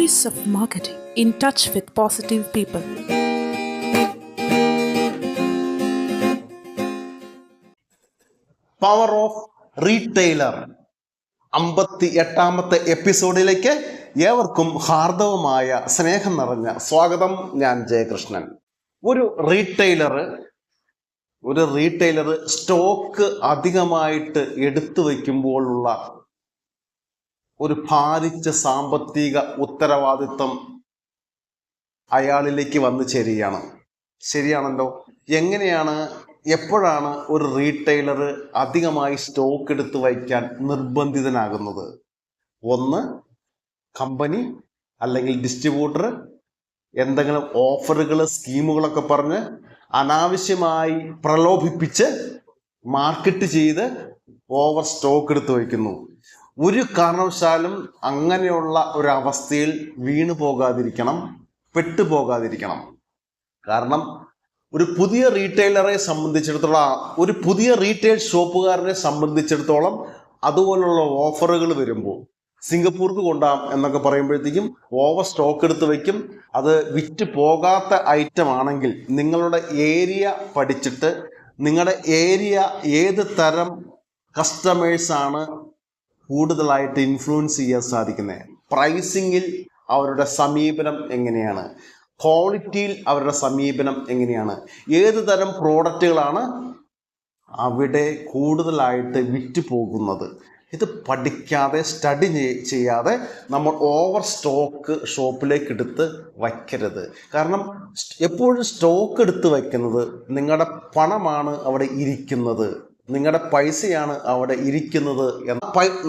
Pace of marketing, in touch with positive people. Power of retailer 58ാമത്തെ എപ്പിസോഡിലേക്ക് ഏവർക്കും ഹാർദവമായ സ്നേഹം നിറഞ്ഞ സ്വാഗതം. ഞാൻ ജയകൃഷ്ണൻ. ഒരു റീറ്റെയിലർ സ്റ്റോക്ക് അധികമായിട്ട് എടുത്തു വയ്ക്കുമ്പോഴുള്ള ഒരു ഭാരിച്ച സാമ്പത്തിക ഉത്തരവാദിത്വം അയാളിലേക്ക് വന്നു ചേരുകയാണ്. ശരിയാണല്ലോ? എപ്പോഴാണ് ഒരു റീറ്റെയിലർ അധികമായി സ്റ്റോക്ക് എടുത്ത് വയ്ക്കാൻ നിർബന്ധിതനാകുന്നത്? ഒന്ന്, കമ്പനി അല്ലെങ്കിൽ ഡിസ്ട്രിബ്യൂട്ടർ എന്തെങ്കിലും ഓഫറുകൾ, സ്കീമുകളൊക്കെ പറഞ്ഞ് അനാവശ്യമായി പ്രലോഭിപ്പിച്ച് മാർക്കറ്റ് ചെയ്ത് ഓവർ സ്റ്റോക്ക് എടുത്ത് വയ്ക്കുന്നു. ഒരു കാരണവശാലും അങ്ങനെയുള്ള ഒരു അവസ്ഥയിൽ വീണു പോകാതിരിക്കണം, പെട്ടുപോകാതിരിക്കണം. കാരണം ഒരു പുതിയ റീറ്റെയിലറെ സംബന്ധിച്ചിടത്തോളം, ഒരു പുതിയ റീറ്റെയിൽ ഷോപ്പുകാരനെ സംബന്ധിച്ചിടത്തോളം അതുപോലുള്ള ഓഫറുകൾ വരുമ്പോൾ സിംഗപ്പൂർക്ക് കൊണ്ടാം എന്നൊക്കെ പറയുമ്പോഴത്തേക്കും ഓവർ സ്റ്റോക്ക് എടുത്ത് വയ്ക്കും. അത് വിറ്റ് പോകാത്ത ഐറ്റം ആണെങ്കിൽ നിങ്ങളുടെ ഏരിയ പഠിച്ചിട്ട് നിങ്ങളുടെ ഏരിയ ഏത് തരം കസ്റ്റമേഴ്സാണ് കൂടുതലായിട്ട് ഇൻഫ്ലുവൻസ് ചെയ്യാൻ സാധിക്കുന്നത്, പ്രൈസിങ്ങിൽ അവരുടെ സമീപനം എങ്ങനെയാണ്, ക്വാളിറ്റിയിൽ അവരുടെ സമീപനം എങ്ങനെയാണ്, ഏത് തരം പ്രോഡക്റ്റുകളാണ് അവിടെ കൂടുതലായിട്ട് വിറ്റ് പോകുന്നത്, ഇത് പഠിക്കാതെ സ്റ്റഡി ചെയ്യാതെ നമ്മൾ ഓവർ സ്റ്റോക്ക് ഷോപ്പിലേക്ക് എടുത്ത് വയ്ക്കരുത്. കാരണം എപ്പോഴും സ്റ്റോക്ക് എടുത്ത് വയ്ക്കുന്നത് നിങ്ങളുടെ പണമാണ് അവിടെ ഇരിക്കുന്നത്, നിങ്ങളുടെ പൈസയാണ് അവിടെ ഇരിക്കുന്നത്.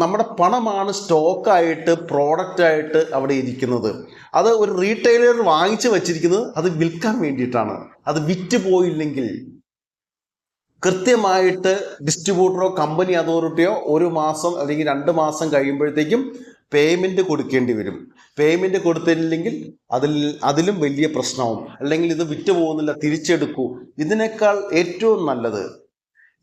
നമ്മുടെ പണമാണ് സ്റ്റോക്കായിട്ട്, പ്രോഡക്റ്റായിട്ട് അവിടെ ഇരിക്കുന്നത്. അത് ഒരു റീറ്റെയിലർ വാങ്ങിച്ചു വച്ചിരിക്കുന്നത് അത് വിൽക്കാൻ വേണ്ടിയിട്ടാണ്. അത് വിറ്റ് പോയില്ലെങ്കിൽ കൃത്യമായിട്ട് ഡിസ്ട്രിബ്യൂട്ടറോ കമ്പനി അതോറിറ്റിയോ 1 മാസം അല്ലെങ്കിൽ 2 മാസം കഴിയുമ്പോഴത്തേക്കും പേയ്മെൻറ്റ് കൊടുക്കേണ്ടി വരും. പേയ്മെൻറ്റ് കൊടുത്തില്ലെങ്കിൽ അതിലും വലിയ പ്രശ്നവും. അല്ലെങ്കിൽ ഇത് വിറ്റ് പോകുന്നില്ല, തിരിച്ചെടുക്കൂ. ഇതിനേക്കാൾ ഏറ്റവും നല്ലത്,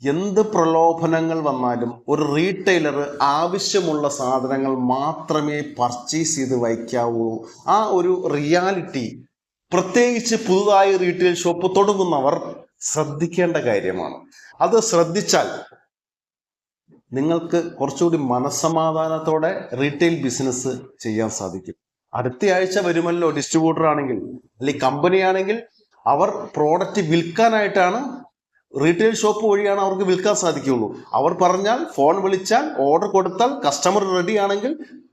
എന്ത് പ്രലോഭനങ്ങൾ വന്നാലും ഒരു റീറ്റെയിലർ ആവശ്യമുള്ള സാധനങ്ങൾ മാത്രമേ പർച്ചേസ് ചെയ്ത് വയ്ക്കാവൂ. ആ ഒരു റിയാലിറ്റി പ്രത്യേകിച്ച് പുതുതായി റീറ്റെയിൽ ഷോപ്പ് തുടങ്ങുന്നവർ ശ്രദ്ധിക്കേണ്ട കാര്യമാണ്. അത് ശ്രദ്ധിച്ചാൽ നിങ്ങൾക്ക് കുറച്ചുകൂടി മനസ്സമാധാനത്തോടെ റീറ്റെയിൽ ബിസിനസ് ചെയ്യാൻ സാധിക്കും. അടുത്ത ആഴ്ച വരുമല്ലോ ഡിസ്ട്രിബ്യൂട്ടർ ആണെങ്കിൽ അല്ലെങ്കിൽ കമ്പനി ആണെങ്കിൽ, അവർ പ്രോഡക്റ്റ് വിൽക്കാനായിട്ടാണ്, റീറ്റെയിൽ ഷോപ്പ് വഴിയാണ് അവർക്ക് വിൽക്കാൻ സാധിക്കുകയുള്ളൂ. അവർ പറഞ്ഞാൽ, ഫോൺ വിളിച്ചാൽ, ഓർഡർ കൊടുത്താൽ, കസ്റ്റമർ റെഡി ആണെങ്കിൽ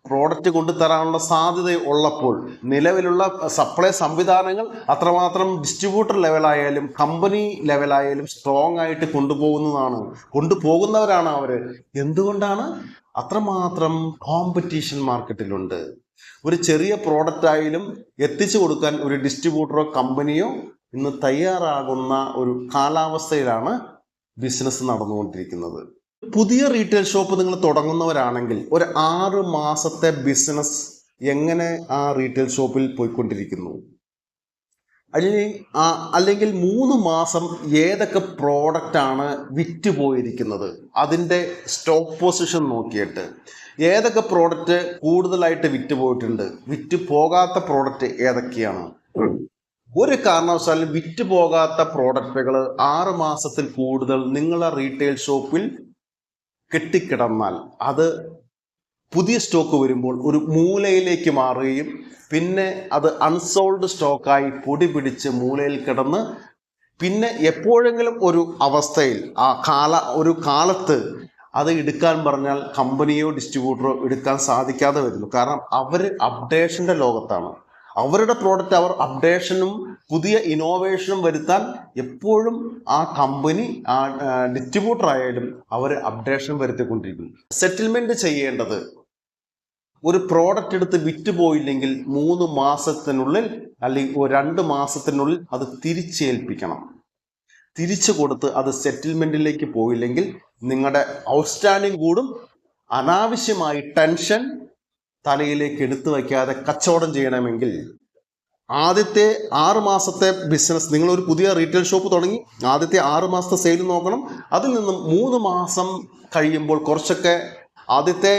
പ്രോഡക്റ്റ് കൊണ്ടുതരാനുള്ള സാധ്യത ഉള്ളപ്പോൾ നിലവിലുള്ള സപ്ലൈ സംവിധാനങ്ങൾ അത്രമാത്രം ഡിസ്ട്രിബ്യൂട്ടർ ലെവലായാലും കമ്പനി ലെവലായാലും സ്ട്രോങ് ആയിട്ട് കൊണ്ടുപോകുന്നവരാണ് അവർ. എന്തുകൊണ്ടാണ്? അത്രമാത്രം കോമ്പറ്റീഷൻ മാർക്കറ്റിലുണ്ട്. ഒരു ചെറിയ പ്രോഡക്റ്റ് ആയാലും എത്തിച്ചു കൊടുക്കാൻ ഒരു ഡിസ്ട്രിബ്യൂട്ടറോ കമ്പനിയോ ഇന്ന് തയ്യാറാകുന്ന ഒരു കാലാവസ്ഥയിലാണ് ബിസിനസ് നടന്നുകൊണ്ടിരിക്കുന്നത്. പുതിയ റീറ്റെയിൽ ഷോപ്പ് നിങ്ങൾ തുടങ്ങുന്നവരാണെങ്കിൽ ഒരു 6 മാസത്തെ ബിസിനസ് എങ്ങനെ ആ റീറ്റെയിൽ ഷോപ്പിൽ പോയിക്കൊണ്ടിരിക്കുന്നു, അല്ലെങ്കിൽ 3 മാസം ഏതൊക്കെ പ്രോഡക്റ്റാണ് വിറ്റ് പോയിരിക്കുന്നത്, അതിൻ്റെ സ്റ്റോക്ക് പൊസിഷൻ നോക്കിയിട്ട് ഏതൊക്കെ പ്രോഡക്റ്റ് കൂടുതലായിട്ട് വിറ്റ് പോയിട്ടുണ്ട്, വിറ്റ് പോകാത്ത പ്രോഡക്റ്റ് ഏതൊക്കെയാണ്. ഒരു കാരണവശാലും വിറ്റ് പോകാത്ത പ്രോഡക്റ്റുകൾ 6 മാസത്തിൽ കൂടുതൽ നിങ്ങളെ റീറ്റെയിൽ ഷോപ്പിൽ കെട്ടിക്കിടന്നാൽ അത് പുതിയ സ്റ്റോക്ക് വരുമ്പോൾ ഒരു മൂലയിലേക്ക് മാറുകയും പിന്നെ അത് അൺസോൾഡ് സ്റ്റോക്കായി പൊടി പിടിച്ച് മൂലയിൽ കിടന്ന് പിന്നെ എപ്പോഴെങ്കിലും ഒരു അവസ്ഥയിൽ ഒരു കാലത്ത് അത് എടുക്കാൻ പറഞ്ഞാൽ കമ്പനിയോ ഡിസ്ട്രിബ്യൂട്ടറോ എടുക്കാൻ സാധിക്കാതെ വരുന്നു. കാരണം അവർ അപ്ഡേഷൻ്റെ ലോകത്താണ്. അവരുടെ പ്രോഡക്റ്റ് അവർ അപ്ഡേഷനും പുതിയ ഇന്നോവേഷനും വരുത്താൻ എപ്പോഴും ആ കമ്പനി, ആ ഡിസ്ട്രിബ്യൂട്ടർ ആയാലും അവർ അപ്ഡേഷൻ വരുത്തിക്കൊണ്ടിരിക്കുന്നു. സെറ്റിൽമെന്റ് ചെയ്യേണ്ടത്, ഒരു പ്രോഡക്റ്റ് എടുത്ത് വിറ്റ് പോയില്ലെങ്കിൽ 3 മാസത്തിനുള്ളിൽ അല്ലെങ്കിൽ 2 മാസത്തിനുള്ളിൽ അത് തിരിച്ചേൽപ്പിക്കണം. തിരിച്ചു കൊടുത്ത് അത് സെറ്റിൽമെന്റിലേക്ക് പോയില്ലെങ്കിൽ നിങ്ങളുടെ ഔട്ട്സ്റ്റാൻഡിങ് കൂടും. അനാവശ്യമായി ടെൻഷൻ തലയിലേക്ക് എടുത്തു വയ്ക്കാതെ കച്ചവടം ചെയ്യണമെങ്കിൽ ആദ്യത്തെ 6 മാസത്തെ ബിസിനസ്, നിങ്ങളൊരു പുതിയ റീറ്റെയിൽ ഷോപ്പ് തുടങ്ങി ആദ്യത്തെ 6 മാസത്തെ സെയിൽ നോക്കണം. അതിൽ നിന്നും 3 മാസം കഴിയുമ്പോൾ കുറച്ചൊക്കെ ആദ്യത്തെ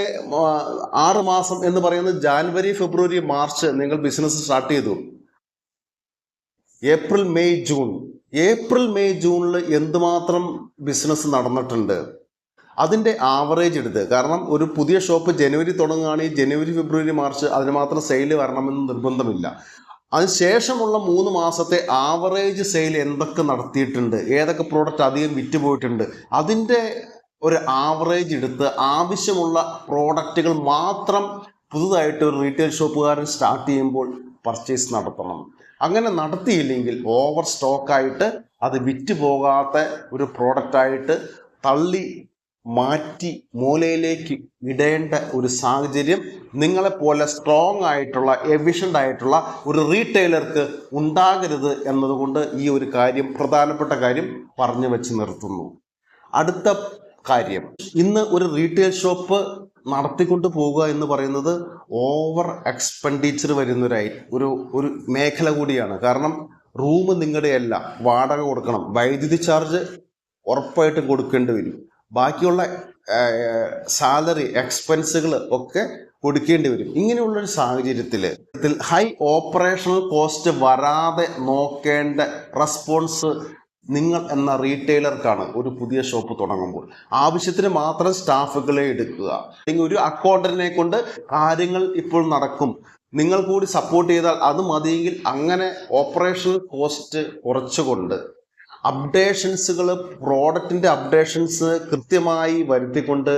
6 മാസം എന്ന് പറയുന്നത് ജാനുവരി, ഫെബ്രുവരി, മാർച്ച് നിങ്ങൾ ബിസിനസ് സ്റ്റാർട്ട് ചെയ്തു. ഏപ്രിൽ, മെയ്, ജൂണിൽ എന്തുമാത്രം ബിസിനസ് നടന്നിട്ടുണ്ട് അതിൻ്റെ ആവറേജ് എടുത്ത്. കാരണം ഒരു പുതിയ ഷോപ്പ് ജനുവരി തുടങ്ങുകയാണെങ്കിൽ ജനുവരി, ഫെബ്രുവരി, മാർച്ച് അതിന് മാത്രം സെയിൽ വരണമെന്ന് നിർബന്ധമില്ല. അതിനുശേഷമുള്ള 3 മാസത്തെ ആവറേജ് സെയിൽ എന്തൊക്കെ നടത്തിയിട്ടുണ്ട്, ഏതൊക്കെ പ്രോഡക്റ്റ് അധികം വിറ്റുപോയിട്ടുണ്ട്, അതിൻ്റെ ഒരു ആവറേജ് എടുത്ത് ആവശ്യമുള്ള പ്രോഡക്റ്റുകൾ മാത്രം പുതുതായിട്ട് ഒരു റീറ്റെയിൽ ഷോപ്പുകാരൻ സ്റ്റാർട്ട് ചെയ്യുമ്പോൾ പർച്ചേസ് നടത്തണം. അങ്ങനെ നടത്തിയില്ലെങ്കിൽ ഓവർ സ്റ്റോക്കായിട്ട് അത് വിറ്റ് പോകാത്ത ഒരു പ്രോഡക്റ്റായിട്ട് തള്ളി മാറ്റി മൂലയിലേക്ക് ഇടേണ്ട ഒരു സാഹചര്യം നിങ്ങളെപ്പോലെ സ്ട്രോങ് ആയിട്ടുള്ള, എഫിഷ്യൻ്റ് ആയിട്ടുള്ള ഒരു റീറ്റെയിലർക്ക് ഉണ്ടാകരുത് എന്നതുകൊണ്ട് ഈ ഒരു കാര്യം, പ്രധാനപ്പെട്ട കാര്യം പറഞ്ഞു വെച്ച് നിർത്തുന്നു. അടുത്ത കാര്യം, ഇന്ന് ഒരു റീറ്റെയിൽ ഷോപ്പ് നടത്തിക്കൊണ്ട് പോവുക എന്ന് പറയുന്നത് ഓവർ എക്സ്പെൻഡിച്ചർ വരുന്ന ഒരു മേഖല കൂടിയാണ്. കാരണം റൂം നിങ്ങളുടെയല്ല, വാടക കൊടുക്കണം, വൈദ്യുതി ചാർജ് ഉറപ്പായിട്ടും കൊടുക്കേണ്ടി വരും, ബാക്കിയുള്ള സാലറി എക്സ്പെൻസുകൾ ഒക്കെ കൊടുക്കേണ്ടി വരും. ഇങ്ങനെയുള്ളൊരു സാഹചര്യത്തിൽ ഹൈ ഓപ്പറേഷണൽ കോസ്റ്റ് വരാതെ നോക്കേണ്ട റെസ്പോൺസ് നിങ്ങൾ എന്ന റീറ്റെയിലർക്കാണ്. ഒരു പുതിയ ഷോപ്പ് തുടങ്ങുമ്പോൾ ആവശ്യത്തിന് മാത്രം സ്റ്റാഫുകളെ എടുക്കുക. അല്ലെങ്കിൽ ഒരു അക്കൗണ്ടന്റിനെ കൊണ്ട് കാര്യങ്ങൾ ഇപ്പോൾ നടക്കും, നിങ്ങൾ കൂടി സപ്പോർട്ട് ചെയ്താൽ അത് മതിയെങ്കിൽ അങ്ങനെ ഓപ്പറേഷണൽ കോസ്റ്റ് കുറച്ചുകൊണ്ട് അപ്ഡേഷൻസുകൾ, പ്രോഡക്റ്റിൻ്റെ അപ്ഡേഷൻസ് കൃത്യമായി വരുത്തിക്കൊണ്ട്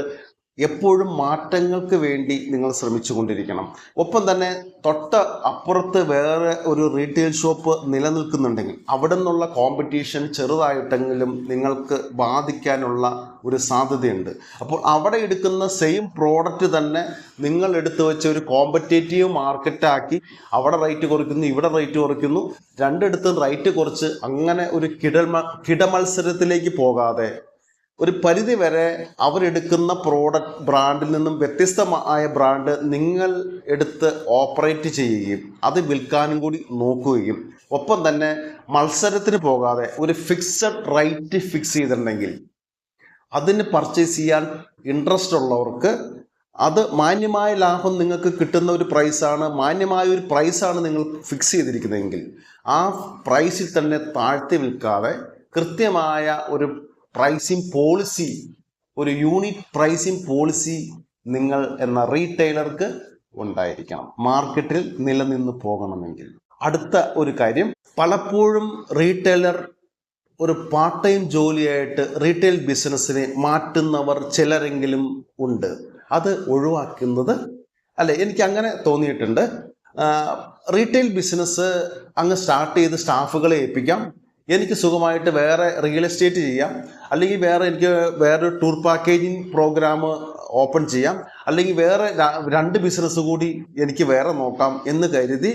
എപ്പോഴും മാറ്റങ്ങൾക്ക് വേണ്ടി നിങ്ങൾ ശ്രമിച്ചുകൊണ്ടിരിക്കണം. ഒപ്പം തന്നെ തൊട്ട അപ്പുറത്ത് വേറെ ഒരു റീറ്റെയിൽ ഷോപ്പ് നിലനിൽക്കുന്നുണ്ടെങ്കിൽ അവിടെ നിന്നുള്ള കോമ്പറ്റീഷൻ ചെറുതായിട്ടെങ്കിലും നിങ്ങൾക്ക് ബാധിക്കാനുള്ള ഒരു സാധ്യതയുണ്ട്. അപ്പോൾ അവിടെ എടുക്കുന്ന സെയിം പ്രോഡക്റ്റ് തന്നെ നിങ്ങൾ എടുത്തു വെച്ച ഒരു കോമ്പറ്റേറ്റീവ് മാർക്കറ്റാക്കി അവിടെ റേറ്റ് കുറയ്ക്കുന്നു, ഇവിടെ റേറ്റ് കുറയ്ക്കുന്നു, രണ്ടിടത്തും റേറ്റ് കുറച്ച് അങ്ങനെ ഒരു കിടമത്സരത്തിലേക്ക് പോകാതെ ഒരു പരിധി വരെ അവരെടുക്കുന്ന പ്രോഡക്റ്റ് ബ്രാൻഡിൽ നിന്നും വ്യത്യസ്തമായ ബ്രാൻഡ് നിങ്ങൾ എടുത്ത് ഓപ്പറേറ്റ് ചെയ്യുകയും അത് വിൽക്കാനും കൂടി നോക്കുകയും ഒപ്പം തന്നെ മത്സരത്തിന് പോകാതെ ഒരു ഫിക്സഡ് റേറ്റ് ഫിക്സ് ചെയ്തിട്ടുണ്ടെങ്കിൽ അതിന് പർച്ചേസ് ചെയ്യാൻ ഇൻട്രസ്റ്റ് ഉള്ളവർക്ക് അത് മാന്യമായ ലാഭം നിങ്ങൾക്ക് കിട്ടുന്ന ഒരു പ്രൈസാണ്, മാന്യമായ ഒരു പ്രൈസാണ് നിങ്ങൾ ഫിക്സ് ചെയ്തിരിക്കുന്നതെങ്കിൽ ആ പ്രൈസിൽ തന്നെ താഴ്ത്തി വിൽക്കാതെ കൃത്യമായ ഒരു പ്രൈസിങ് പോളിസി, ഒരു യൂണിറ്റ് പ്രൈസിങ് പോളിസി നിങ്ങൾ എന്ന റീറ്റെയിലർക്ക് ഉണ്ടായിരിക്കണം മാർക്കറ്റിൽ നിലനിന്ന് പോകണമെങ്കിൽ. അടുത്ത ഒരു കാര്യം, പലപ്പോഴും റീറ്റെയിലർ ഒരു പാർട്ട് ടൈം ജോലിയായിട്ട് റീറ്റെയിൽ ബിസിനസ്സിനെ മാറ്റുന്നവർ ചിലരെങ്കിലും ഉണ്ട്. അത് ഒഴിവാക്കുന്നത് എനിക്ക് അങ്ങനെ തോന്നിയിട്ടുണ്ട്. റീറ്റെയിൽ ബിസിനസ് അങ്ങ് സ്റ്റാർട്ട് ചെയ്ത് സ്റ്റാഫുകളെ ഏൽപ്പിക്കാം, എനിക്ക് സുഖമായിട്ട് വേറെ റിയൽ എസ്റ്റേറ്റ് ചെയ്യാം, അല്ലെങ്കിൽ എനിക്ക് വേറെ ടൂർ പാക്കേജിങ് പ്രോഗ്രാം ഓപ്പൺ ചെയ്യാം, അല്ലെങ്കിൽ വേറെ 2 ബിസിനസ് കൂടി എനിക്ക് വേറെ നോക്കാം എന്ന് കരുതി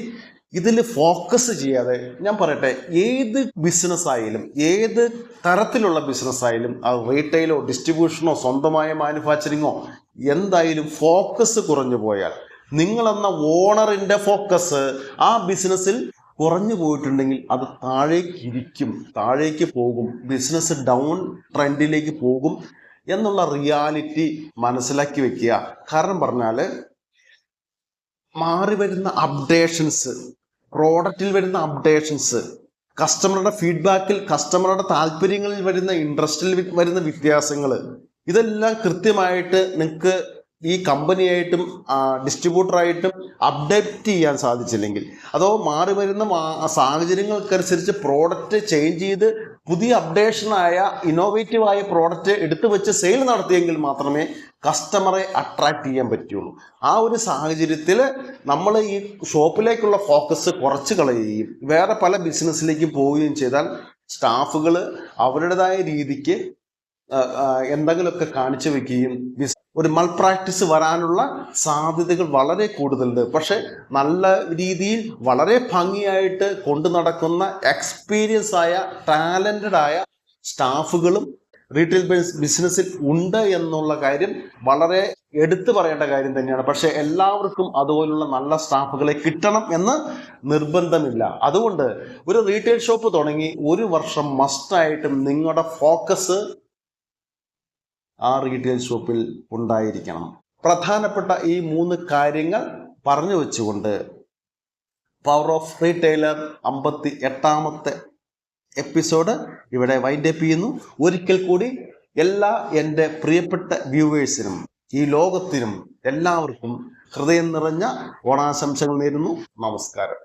ഇതിൽ ഫോക്കസ് ചെയ്യാതെ, ഞാൻ പറയട്ടെ, ഏത് ബിസിനസ്സായാലും ഏത് തരത്തിലുള്ള ബിസിനസ്സായാലും അത് റീറ്റെയിലോ ഡിസ്ട്രിബ്യൂഷനോ സ്വന്തമായ മാനുഫാക്ചറിങ്ങോ എന്തായാലും ഫോക്കസ് കുറഞ്ഞു പോയാൽ, നിങ്ങളെന്ന ഓണറിൻ്റെ ഫോക്കസ് ആ ബിസിനസ്സിൽ കുറഞ്ഞു പോയിട്ടുണ്ടെങ്കിൽ അത് താഴേക്ക് പോകും, ബിസിനസ് ഡൗൺ ട്രെൻഡിലേക്ക് പോകും എന്നുള്ള റിയാലിറ്റി മനസ്സിലാക്കി വെക്കുക. കാരണം പറഞ്ഞാൽ മാറി വരുന്ന അപ്ഡേഷൻസ്, പ്രോഡക്റ്റിൽ വരുന്ന അപ്ഡേഷൻസ്, കസ്റ്റമറുടെ ഫീഡ്ബാക്കിൽ, കസ്റ്റമറുടെ താല്പര്യങ്ങളിൽ വരുന്ന ഇൻട്രസ്റ്റിൽ വരുന്ന വ്യത്യാസങ്ങൾ, ഇതെല്ലാം കൃത്യമായിട്ട് നിങ്ങൾക്ക് ഈ കമ്പനിയായിട്ടും ഡിസ്ട്രിബ്യൂട്ടറായിട്ടും അപ്ഡേറ്റ് ചെയ്യാൻ സാധിച്ചില്ലെങ്കിൽ, അതോ മാറി വരുന്ന സാഹചര്യങ്ങൾക്കനുസരിച്ച് പ്രോഡക്റ്റ് ചേഞ്ച് ചെയ്ത് പുതിയ അപ്ഡേഷനായ ഇന്നോവേറ്റീവായ പ്രോഡക്റ്റ് എടുത്തു വെച്ച് സെയിൽ നടത്തിയെങ്കിൽ മാത്രമേ കസ്റ്റമറെ അട്രാക്റ്റ് ചെയ്യാൻ പറ്റുള്ളൂ. ആ ഒരു സാഹചര്യത്തിൽ നമ്മൾ ഈ ഷോപ്പിലേക്കുള്ള ഫോക്കസ് കുറച്ച് കളയുകയും വേറെ പല ബിസിനസ്സിലേക്ക് പോവുകയും ചെയ്താൽ സ്റ്റാഫുകൾ അവരുടേതായ രീതിക്ക് എന്തെങ്കിലുമൊക്കെ കാണിച്ചു വെക്കുകയും ഒരു മൾ പ്രാക്ടീസ് വരാനുള്ള സാധ്യതകൾ വളരെ കൂടുതലുണ്ട്. പക്ഷെ നല്ല രീതിയിൽ വളരെ ഭംഗിയായിട്ട് കൊണ്ടു നടക്കുന്ന എക്സ്പീരിയൻസ് ആയ ടാലൻറ്റഡ് ആയ സ്റ്റാഫുകളും റീറ്റെയിൽ ബിസിനസ്സിൽ ഉണ്ട് എന്നുള്ള കാര്യം വളരെ എടുത്തു പറയേണ്ട കാര്യം തന്നെയാണ്. പക്ഷെ എല്ലാവർക്കും അതുപോലുള്ള നല്ല സ്റ്റാഫുകളെ കിട്ടണം എന്ന് നിർബന്ധമില്ല. അതുകൊണ്ട് ഒരു റീറ്റെയിൽ ഷോപ്പ് തുടങ്ങി 1 വർഷം മസ്റ്റായിട്ടും നിങ്ങളുടെ ഫോക്കസ് ആ റീറ്റെയിൽ ഷോപ്പിൽ ഉണ്ടായിരിക്കണം. പ്രധാനപ്പെട്ട ഈ 3 കാര്യങ്ങൾ പറഞ്ഞു വെച്ചുകൊണ്ട് പവർ ഓഫ് റീറ്റെയിലർ 58ാമത്തെ എപ്പിസോഡ് ഇവിടെ വൈൻഡപ്പ് ചെയ്യുന്നു. ഒരിക്കൽ കൂടി എല്ലാ എൻ്റെ പ്രിയപ്പെട്ട വ്യൂവേഴ്സിനും ഈ ലോകത്തിനും എല്ലാവർക്കും ഹൃദയം നിറഞ്ഞ ഓണാശംസകൾ നേരുന്നു. നമസ്കാരം.